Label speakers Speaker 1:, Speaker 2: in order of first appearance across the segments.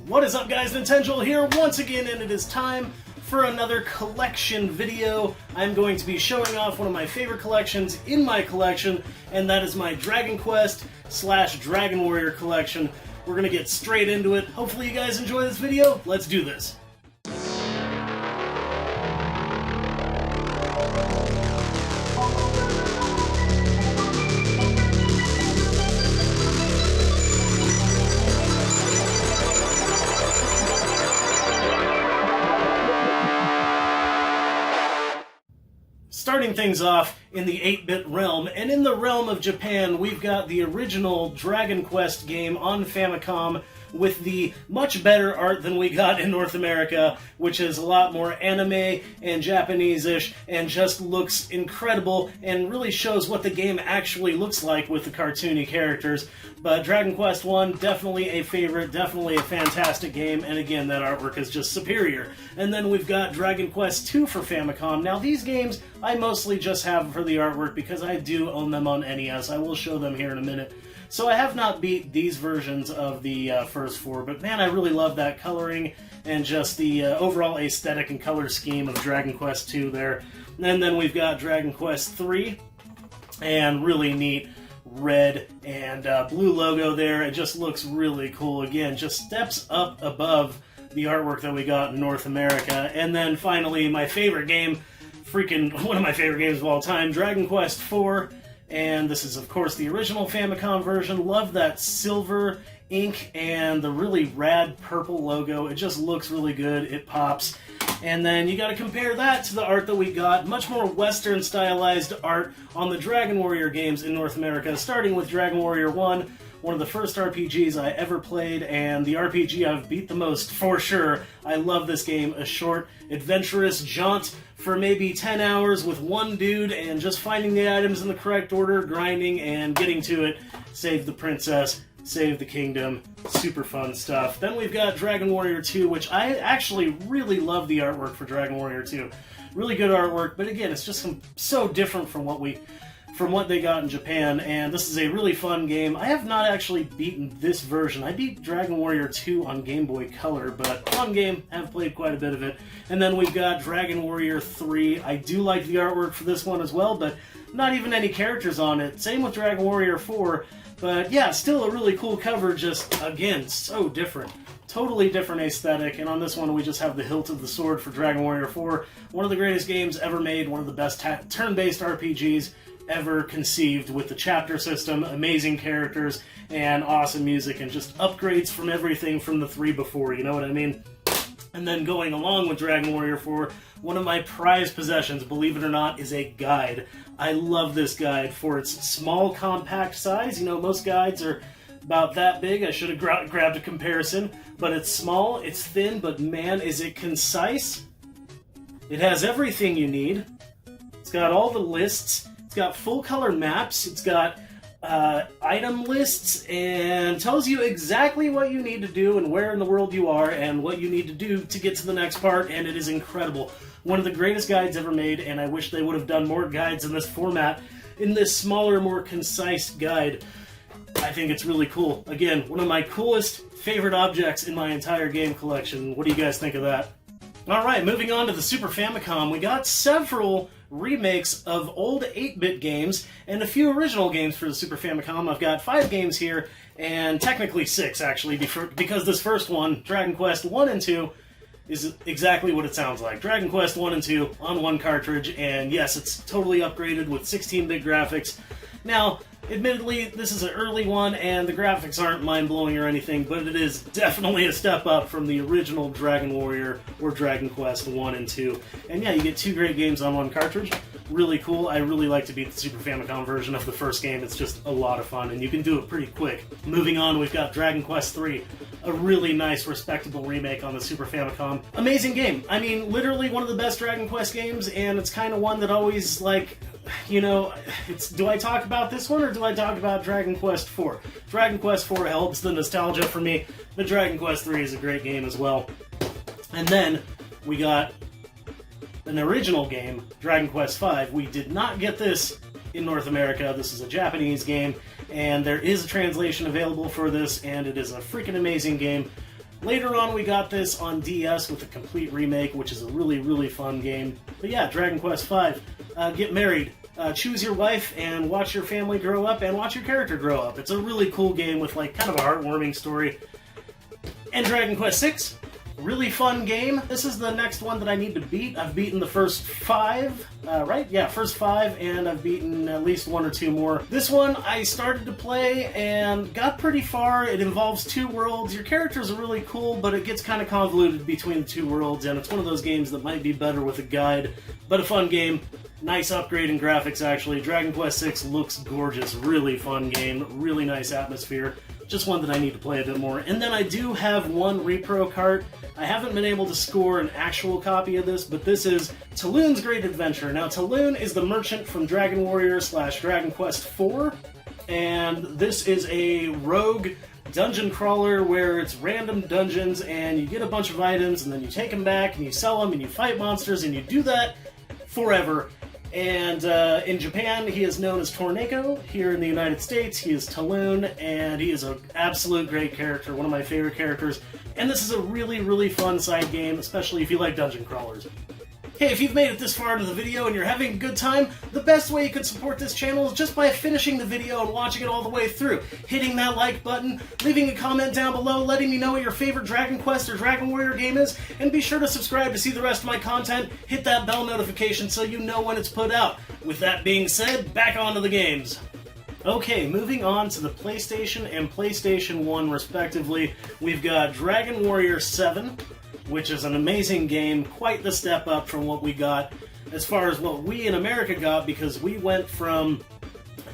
Speaker 1: What is up, guys? Nintendo here once again, and it is time for another collection video. I'm going to be showing off one of my favorite collections in my collection, and that is my Dragon Quest / Dragon Warrior collection. We're going to get straight into it. Hopefully you guys enjoy this video. Let's do this. Starting things off in the 8-bit realm, and in the realm of Japan, we've got the original Dragon Quest game on Famicom with the much better art than we got in North America, which is a lot more anime and Japanese-ish, and just looks incredible, and really shows what the game actually looks like with the cartoony characters. But Dragon Quest 1, definitely a favorite, definitely a fantastic game, and again, that artwork is just superior. And then we've got Dragon Quest 2 for Famicom. Now, these games I mostly just have for the artwork because I do own them on NES. I will show them here in a minute. So I have not beat these versions of the first four, but man, I really love that coloring and just the overall aesthetic and color scheme of Dragon Quest 2 there. And then we've got Dragon Quest 3, and really neat red and blue logo there. It just looks really cool. Again, just steps up above the artwork that we got in North America. And then finally, my favorite game, one of my favorite games of all time, Dragon Quest 4. And this is, of course, the original Famicom version. Love that silver ink and the really rad purple logo. It just looks really good. It pops. And then you got to compare that to the art that we got. Much more Western stylized art on the Dragon Warrior games in North America, starting with Dragon Warrior 1, one of the first RPGs I ever played, and the RPG I've beat the most for sure. I love this game. A short, adventurous jaunt for maybe 10 hours with one dude and just finding the items in the correct order, grinding and getting to it, save the princess, save the kingdom. Super fun stuff. Then we've got Dragon Warrior 2, which I actually really love the artwork for Dragon Warrior 2. Really good artwork, but again, it's just so different from what they got in Japan, and this is a really fun game. I have not actually beaten this version. I beat Dragon Warrior 2 on Game Boy Color, but fun game. I've played quite a bit of it. And then we've got Dragon Warrior 3. I do like the artwork for this one as well, but not even any characters on it. Same with Dragon Warrior 4, but yeah, still a really cool cover, just, again, so different. Totally different aesthetic, and on this one we just have the hilt of the sword for Dragon Warrior 4. One of the greatest games ever made, one of the best turn-based RPGs ever conceived, with the chapter system, amazing characters, and awesome music, and just upgrades from everything from the 3 before, you know what I mean? And then going along with Dragon Warrior 4, one of my prized possessions, believe it or not, is a guide. I love this guide for its small, compact size. You know, most guides are about that big. I should have grabbed a comparison, but it's small, it's thin, but man, is it concise. It has everything you need. It's got all the lists. It's got full color maps, it's got item lists, and tells you exactly what you need to do and where in the world you are and what you need to do to get to the next part, and it is incredible. One of the greatest guides ever made, and I wish they would have done more guides in this format, in this smaller, more concise guide. I think it's really cool. Again, one of my coolest favorite objects in my entire game collection. What do you guys think of that? Alright, moving on to the Super Famicom, we got several remakes of old 8-bit games and a few original games for the Super Famicom. I've got 5 games here, and technically 6 actually, because this first one, Dragon Quest 1 and 2, is exactly what it sounds like. Dragon Quest 1 and 2 on one cartridge, and yes, it's totally upgraded with 16-bit graphics. Now, admittedly, this is an early one, and the graphics aren't mind-blowing or anything, but it is definitely a step up from the original Dragon Warrior or Dragon Quest 1 and 2. And yeah, you get 2 great games on one cartridge. Really cool. I really like to beat the Super Famicom version of the first game. It's just a lot of fun, and you can do it pretty quick. Moving on, we've got Dragon Quest 3, a really nice, respectable remake on the Super Famicom. Amazing game. I mean, literally one of the best Dragon Quest games, and it's kind of one that always, like, you know, do I talk about this one or do I talk about Dragon Quest 4? Dragon Quest 4 helps the nostalgia for me, but Dragon Quest 3 is a great game as well. And then we got an original game, Dragon Quest V. We did not get this in North America. This is a Japanese game, and there is a translation available for this, and it is a freaking amazing game. Later on, we got this on DS with a complete remake, which is a really, really fun game. But yeah, Dragon Quest V. Get married, choose your wife, and watch your family grow up, and watch your character grow up. It's a really cool game with like kind of a heartwarming story. And Dragon Quest VI. Really fun game. This is the next one that I need to beat. I've beaten the first 5, right? Yeah, first 5, and I've beaten at least 1 or 2 more. This one I started to play and got pretty far. It involves 2 worlds. Your characters are really cool, but it gets kind of convoluted between the 2 worlds, and it's one of those games that might be better with a guide, but a fun game. Nice upgrade in graphics, actually. Dragon Quest VI looks gorgeous. Really fun game. Really nice atmosphere. Just one that I need to play a bit more. And then I do have one repro cart. I haven't been able to score an actual copy of this, but this is Taloon's Great Adventure. Now, Taloon is the merchant from Dragon Warrior / Dragon Quest IV, and this is a rogue dungeon crawler where it's random dungeons, and you get a bunch of items, and then you take them back, and you sell them, and you fight monsters, and you do that forever. And in Japan, he is known as Torneko. Here in the United States, he is Taloon, and he is an absolute great character, one of my favorite characters. And this is a really, really fun side game, especially if you like dungeon crawlers. Hey, if you've made it this far into the video and you're having a good time, the best way you can support this channel is just by finishing the video and watching it all the way through. Hitting that like button, leaving a comment down below, letting me know what your favorite Dragon Quest or Dragon Warrior game is, and be sure to subscribe to see the rest of my content. Hit that bell notification so you know when it's put out. With that being said, back onto the games. Okay, moving on to the PlayStation and PlayStation 1 respectively, we've got Dragon Warrior 7, which is an amazing game, quite the step up from what we got as far as what we in America got, because we went from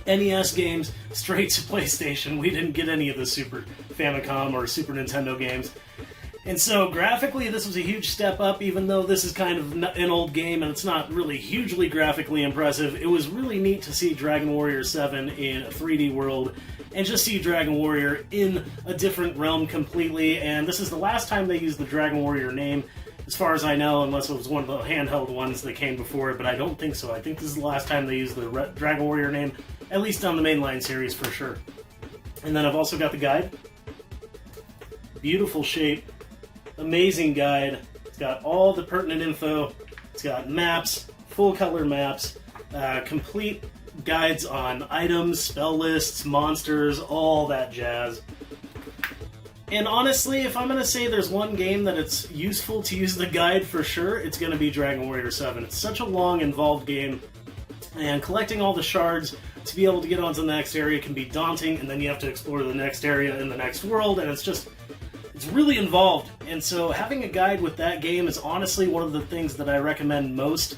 Speaker 1: NES games straight to PlayStation. We didn't get any of the Super Famicom or Super Nintendo games. And so graphically this was a huge step up, even though this is kind of an old game and it's not really hugely graphically impressive. It was really neat to see Dragon Warrior 7 in a 3D world and just see Dragon Warrior in a different realm completely. And this is the last time they used the Dragon Warrior name, as far as I know, unless it was one of the handheld ones that came before it, but I don't think so. I think this is the last time they used the Dragon Warrior name, at least on the mainline series for sure. And then I've also got the guide. Beautiful shape. Amazing guide. It's got all the pertinent info. It's got maps, full color maps, complete guides on items, spell lists, monsters, all that jazz. And honestly, if I'm going to say there's one game that it's useful to use the guide for sure, it's going to be Dragon Warrior 7. It's such a long, involved game, and collecting all the shards to be able to get onto the next area can be daunting, and then you have to explore the next area in the next world, and it's really involved. And so having a guide with that game is honestly one of the things that I recommend most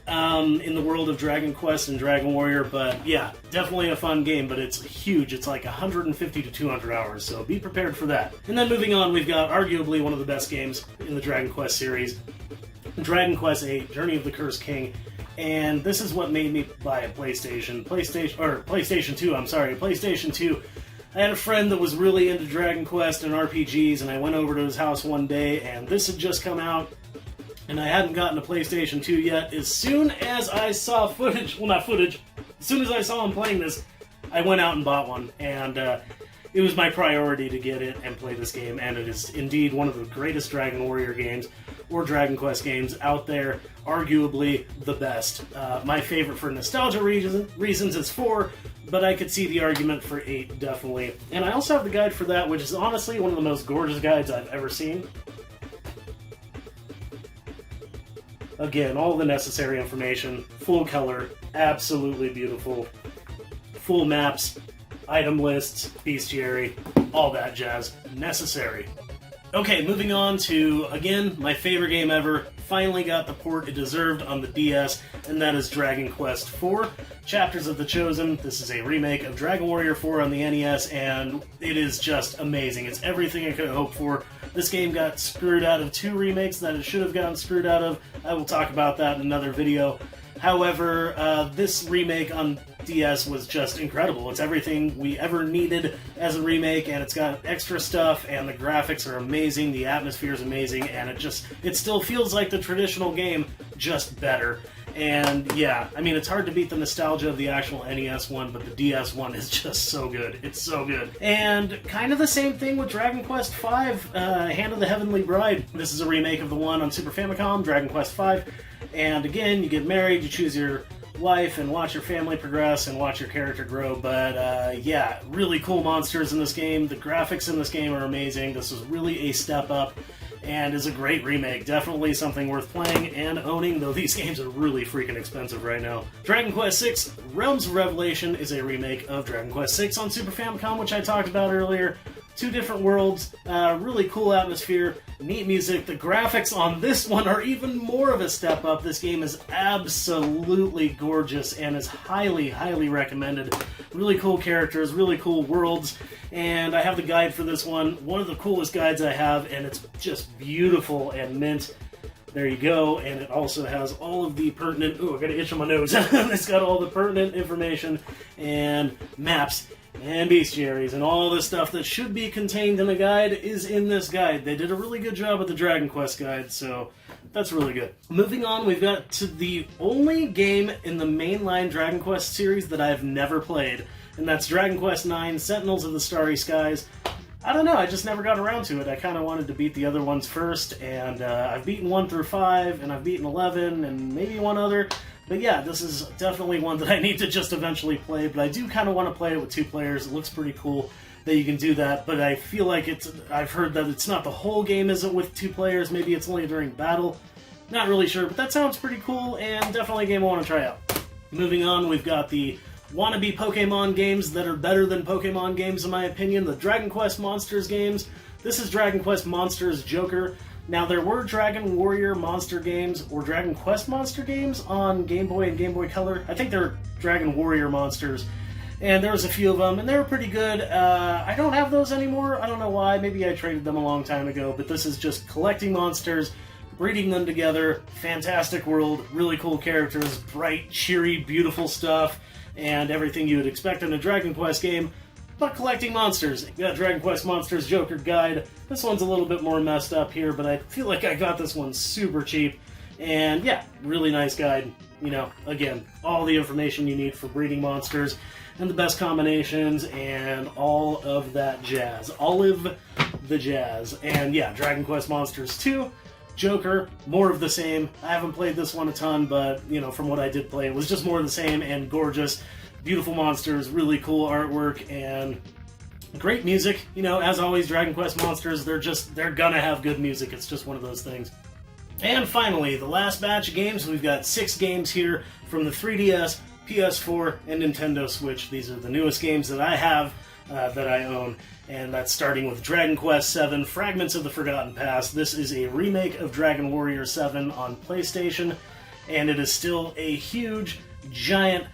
Speaker 1: in the world of Dragon Quest and Dragon Warrior. But yeah, definitely a fun game, but it's huge. It's like 150 to 200 hours, so be prepared for that. And then moving on, we've got arguably one of the best games in the Dragon Quest series, Dragon Quest VIII, Journey of the Cursed King. And this is what made me buy a PlayStation 2. I had a friend that was really into Dragon Quest and RPGs, and I went over to his house one day, and this had just come out, and I hadn't gotten a PlayStation 2 yet. As soon as I saw footage, well, not footage, as soon as I saw him playing this, I went out and bought one, and it was my priority to get it and play this game, and it is indeed one of the greatest Dragon Warrior games, or Dragon Quest games out there, arguably the best. My favorite for nostalgia reasons is 4, but I could see the argument for 8, definitely. And I also have the guide for that, which is honestly one of the most gorgeous guides I've ever seen. Again, all the necessary information, full color, absolutely beautiful, full maps, item lists, bestiary, all that jazz, necessary. Okay, moving on to, again, my favorite game ever. Finally got the port it deserved on the DS, and that is Dragon Quest IV, Chapters of the Chosen. This is a remake of Dragon Warrior 4 on the NES, and it is just amazing. It's everything I could have hoped for. This game got screwed out of 2 remakes that it should have gotten screwed out of. I will talk about that in another video. However, this remake on DS was just incredible. It's everything we ever needed as a remake, and it's got extra stuff, and the graphics are amazing, the atmosphere is amazing, and it still feels like the traditional game, just better. And yeah, I mean, it's hard to beat the nostalgia of the actual NES one, but the DS one is just so good. It's so good. And kind of the same thing with Dragon Quest V, Hand of the Heavenly Bride. This is a remake of the one on Super Famicom, Dragon Quest V. And again, you get married, you choose your wife, and watch your family progress and watch your character grow. But yeah, really cool monsters in this game. The graphics in this game are amazing. This is really a step up and is a great remake. Definitely something worth playing and owning, though these games are really freaking expensive right now. Dragon Quest VI Realms of Revelation is a remake of Dragon Quest VI on Super Famicom, which I talked about earlier. Two different worlds, really cool atmosphere, neat music. The graphics on this one are even more of a step up. This game is absolutely gorgeous and is highly, highly recommended. Really cool characters, really cool worlds, and I have the guide for this one. One of the coolest guides I have, and it's just beautiful and mint. There you go, and it also has all of the pertinent... Ooh, I got an itch on my nose. It's got all the pertinent information and maps and bestiaries, and all the stuff that should be contained in a guide is in this guide. They did a really good job with the Dragon Quest guide, so that's really good. Moving on, we've got to the only game in the mainline Dragon Quest series that I've never played, and that's Dragon Quest IX, Sentinels of the Starry Skies. I don't know, I just never got around to it. I kind of wanted to beat the other ones first, and I've beaten 1 through 5, and I've beaten 11, and maybe one other. But yeah, this is definitely one that I need to just eventually play, but I do kind of want to play it with 2 players. It looks pretty cool that you can do that, but I feel like I've heard that it's not the whole game isn't with 2 players, maybe it's only during battle. Not really sure, but that sounds pretty cool, and definitely a game I want to try out. Moving on, we've got the wannabe Pokemon games that are better than Pokemon games in my opinion, the Dragon Quest Monsters games. This is Dragon Quest Monsters Joker. Now, there were Dragon Warrior Monster games, or Dragon Quest Monster games on Game Boy and Game Boy Color. I think they're Dragon Warrior Monsters, and there was a few of them, and they were pretty good. I don't have those anymore. I don't know why. Maybe I traded them a long time ago, but this is just collecting monsters, breeding them together, fantastic world, really cool characters, bright, cheery, beautiful stuff, and everything you would expect in a Dragon Quest game, but collecting monsters. You got Dragon Quest Monsters Joker Guide. This one's a little bit more messed up here, but I feel like I got this one super cheap. And yeah, really nice guide. You know, again, all the information you need for breeding monsters, and the best combinations, and all of that jazz. All of the jazz. And yeah, Dragon Quest Monsters 2, Joker, more of the same. I haven't played this one a ton, but, you know, from what I did play, it was just more of the same and gorgeous. Beautiful monsters, really cool artwork, and great music. You know, as always, Dragon Quest Monsters, they're gonna have good music. It's just one of those things. And finally, the last batch of games. We've got 6 games here from the 3DS, PS4, and Nintendo Switch. These are the newest games that I have, that I own. And that's starting with Dragon Quest VII, Fragments of the Forgotten Past. This is a remake of Dragon Warrior 7 on PlayStation, and it is still a huge, giant,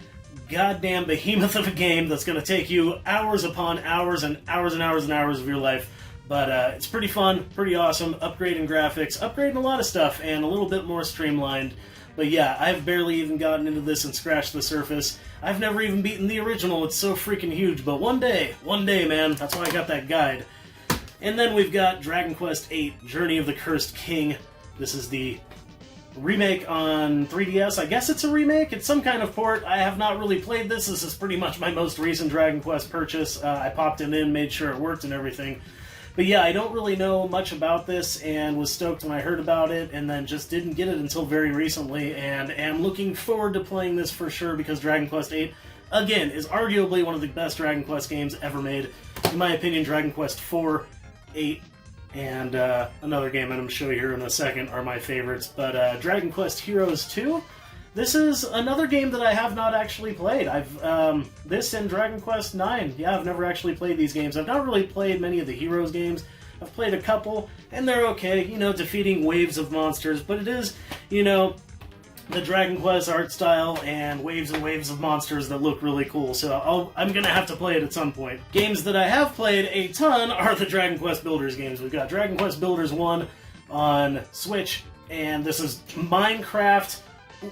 Speaker 1: goddamn behemoth of a game that's going to take you hours upon hours and hours and hours and hours of your life. But it's pretty fun, pretty awesome, upgrading graphics, upgrading a lot of stuff, and a little bit more streamlined. But yeah, I've barely even gotten into this and scratched the surface. I've never even beaten the original, it's so freaking huge, but one day, man, that's why I got that guide. And then we've got Dragon Quest VIII, Journey of the Cursed King. This is the remake on 3DS. I guess it's a remake, it's some kind of port. I have not really played this. This is pretty much my most recent Dragon Quest purchase. I popped it in, made sure it worked and everything. But yeah, I don't really know much about this, and was stoked when I heard about it, and then just didn't get it until very recently, and am looking forward to playing this for sure, because Dragon Quest VIII, again, is arguably one of the best Dragon Quest games ever made. In my opinion, Dragon Quest IV, VIII, and another game I'm going to show you here in a second are my favorites. But Dragon Quest Heroes 2, this is another game that I have not actually played. This and Dragon Quest IX. Yeah, I've never actually played these games. I've not really played many of the Heroes games. I've played a couple, and they're okay, you know, defeating waves of monsters, but it is, you know, the Dragon Quest art style and waves of monsters that look really cool, so I'm gonna have to play it at some point. Games that I have played a ton are the Dragon Quest Builders games. We've got Dragon Quest Builders 1 on Switch, and this is Minecraft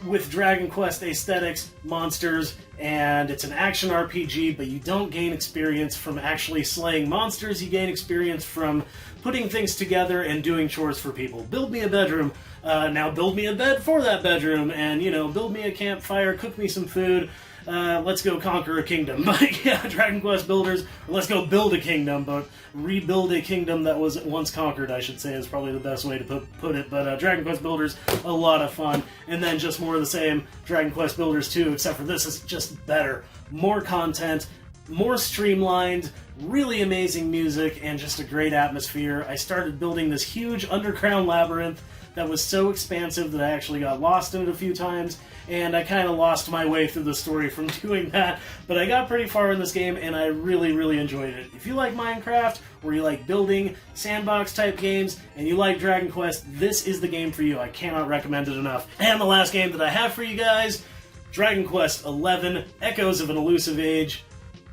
Speaker 1: with Dragon Quest aesthetics, monsters, and it's an action RPG, but you don't gain experience from actually slaying monsters, you gain experience from putting things together and doing chores for people. Build me a bedroom, now build me a bed for that bedroom, and, you know, build me a campfire, cook me some food, let's go conquer a kingdom. But yeah, Dragon Quest Builders, let's go build a kingdom, but rebuild a kingdom that was once conquered, I should say, is probably the best way to put it. But Dragon Quest Builders, a lot of fun. And then just more of the same, Dragon Quest Builders 2, except for this is just better. More content, more streamlined, really amazing music, and just a great atmosphere. I started building this huge underground labyrinth that was so expansive that I actually got lost in it a few times, and I kind of lost my way through the story from doing that, but I got pretty far in this game, and I really, really enjoyed it. If you like Minecraft, or you like building sandbox-type games, and you like Dragon Quest, this is the game for you. I cannot recommend it enough. And the last game that I have for you guys, Dragon Quest XI, Echoes of an Elusive Age.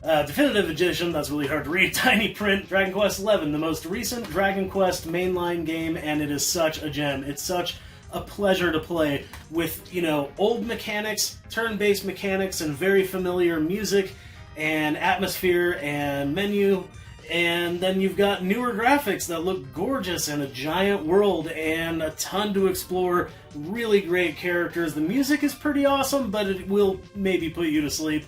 Speaker 1: Definitive Edition, that's really hard to read, tiny print, Dragon Quest XI, the most recent Dragon Quest mainline game, and it is such a gem. It's such a pleasure to play with, you know, old mechanics, turn-based mechanics, and very familiar music, and atmosphere, and menu, and then you've got newer graphics that look gorgeous, and a giant world, and a ton to explore, really great characters. The music is pretty awesome, but it will maybe put you to sleep.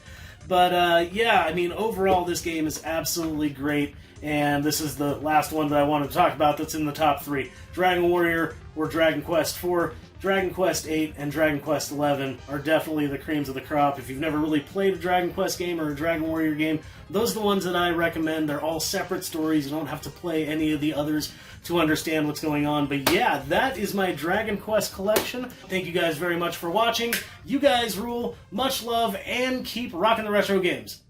Speaker 1: But yeah, I mean, overall this game is absolutely great, and this is the last one that I wanted to talk about that's in the top 3. Dragon Warrior or Dragon Quest IV, Dragon Quest VIII, and Dragon Quest XI are definitely the creams of the crop. If you've never really played a Dragon Quest game or a Dragon Warrior game, those are the ones that I recommend. They're all separate stories. You don't have to play any of the others to understand what's going on. But yeah, that is my Dragon Quest collection. Thank you guys very much for watching. You guys rule. Much love, and keep rocking the retro games.